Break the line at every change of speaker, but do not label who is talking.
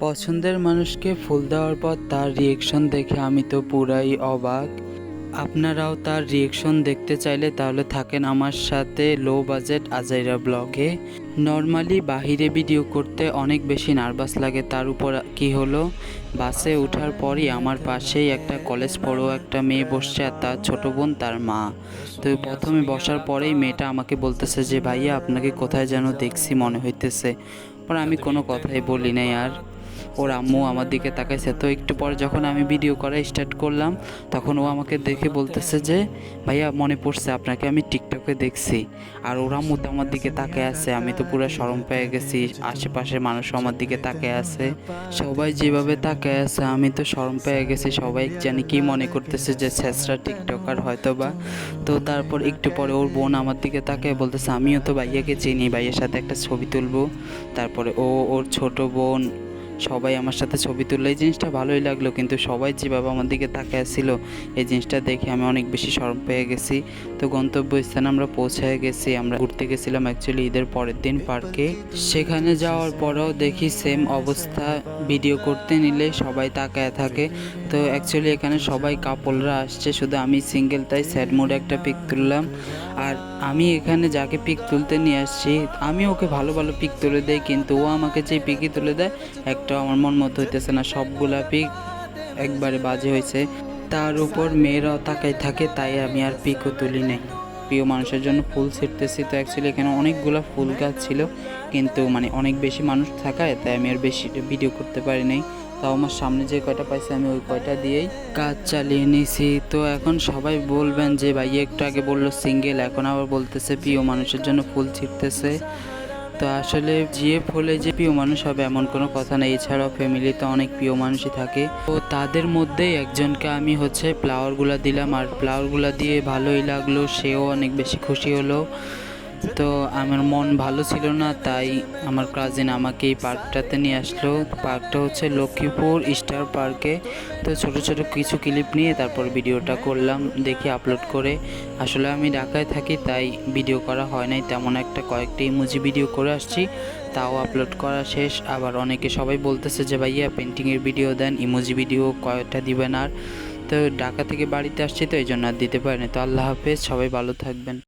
পছন্দের মানুষকে ফুল দেওয়ার পর তার রিয়েকশন দেখে আমি তো পুরাই অবাক। আপনারাও তার রিয়েকশন দেখতে চাইলে তাহলে থাকেন আমার সাথে লো বাজেট আজাইরা ব্লগে। নর্মালি বাহিরে ভিডিও করতে অনেক বেশি নার্ভাস লাগে, তার উপর কি হলো, বাসে ওঠার পরই আমার পাশেই একটা কলেজ পড়ুয়া একটা মেয়ে বসছে আর তার ছোটো বোন তার মা। তো প্রথমে বসার পরেই মেয়েটা আমাকে বলতেছে যে ভাইয়া আপনাকে কোথায় যেন দেখছি মনে হইতেছে। পরে আমি কোনো কথাই বলি নাই আর। ওর আম্মু আমার দিকে তাকাইছে, তো একটু পরে যখন আমি ভিডিও করা স্টার্ট করলাম তখন ও আমাকে দেখে বলতেছে যে ভাইয়া মনে পড়ছে আপনাকে আমি টিকটকে দেখছি। আর ওর আম্মু তো আমার দিকে তাকায় আছে, আমি তো পুরো শরম পেয়ে গেছি, আশেপাশের মানুষ আমার দিকে তাকায় আছে, সবাই যেভাবে তাকায় আছে আমি তো শরম পেয়ে গেছি। সবাই জানি কি মনে করতেছে যে ছেঁচড়া টিকটকার হয়তো বা। তো তারপর একটু পরে ওর বোন আমার দিকে তাকায় বলতেছে আমিও তো ভাইয়াকে চিনি, ভাইয়ের সাথে একটা ছবি তুলবো। তারপরে ওর ছোট বোন সবাই আমার সাথে ছবি তুললো। এই জিনিসটা ভালোই লাগলো, কিন্তু সবাই যেভাবে আমার দিকে তাকিয়ে ছিল এই জিনিসটা দেখে আমি অনেক বেশি শরম পেয়ে গেছি। তো গন্তব্যস্থানে আমরা পৌঁছায় গেছি। আমরা ঘুরতে গেছিলাম অ্যাকচুয়ালি ঈদের পরের দিন পার্কে। সেখানে যাওয়ার পরেও দেখি সেম অবস্থা, ভিডিও করতে নিলে সবাই তাকায় থাকে। তো অ্যাকচুয়ালি এখানে সবাই কাপলরা আসছে, শুধু আমি সিঙ্গেল, তাই স্যাড মুডে একটা পিক তুললাম। আর আমি এখানে যাকে পিক তুলতে নিয়ে আসছি আমি ওকে ভালো ভালো পিক তুলে দেই, কিন্তু ও আমাকে যে পিকই তুলে দেয় একটা আমার মন মতো হইতেছে না, সবগুলা পিক একবারে বাজে হয়েছে। তার উপর মেয়েরাও তাকাই থাকে, তাই আমি আর পিকও তুলি নাই। প্রিয় মানুষের জন্য ফুল ছিঁড়তেছি, তো অ্যাকচুয়ালি এখানে অনেকগুলো ফুল গাছ ছিল, কিন্তু অনেক বেশি মানুষ থাকায় তাই আমি আর বেশি ভিডিও করতে পারি নাই। তাও আমার সামনে যে কয়টা পাইছি আমি ওই কয়টা দিয়েই কাজ চালিয়ে নিয়েছি। তো এখন সবাই বলবেন যে ভাই একটু আগে বললো সিঙ্গেল, এখন আবার বলতেছে প্রিয় মানুষের জন্য ফুল ছিঁড়তেছে। তো আসলে যে ফুলে যে প্রিয় মানুষ হবে এমন কোনো কথা নেই, এছাড়াও ফ্যামিলিতে অনেক প্রিয় মানুষই থাকে। তো তাদের মধ্যেই একজনকে আমি ফ্লাওয়ারগুলো দিলাম, আর ফ্লাওয়ারগুলো দিয়ে ভালোই লাগলো, সেও অনেক বেশি খুশি হলো। তো আমার মন ভালো ছিল না, তাই আমার কাজিন আমাকে এই পার্কটাতে নিয়ে আসলো। পার্কটা হচ্ছে লক্ষ্মীপুর স্টার পার্কে। তো ছোট ছোট কিছু ক্লিপ নিয়ে তারপর ভিডিওটা করলাম, দেখি আপলোড করে। আসলে আমি ঢাকায় থাকি তাই ভিডিও করা হয় নাই তেমন একটা, কয়েকটা ইমোজি ভিডিও করে আসছি, তাও আপলোড করা শেষ। আবার অনেকে সবাই বলতেছে যে ভাইয়া পেন্টিংয়ের ভিডিও দেন, ইমোজি ভিডিও কয়েকটা দিবেন। আর তো ঢাকা থেকে বাড়িতে আসছি তো এই জন্য আর দিতে পারিনি। তো আল্লাহ হাফেজ, সবাই ভালো থাকবেন।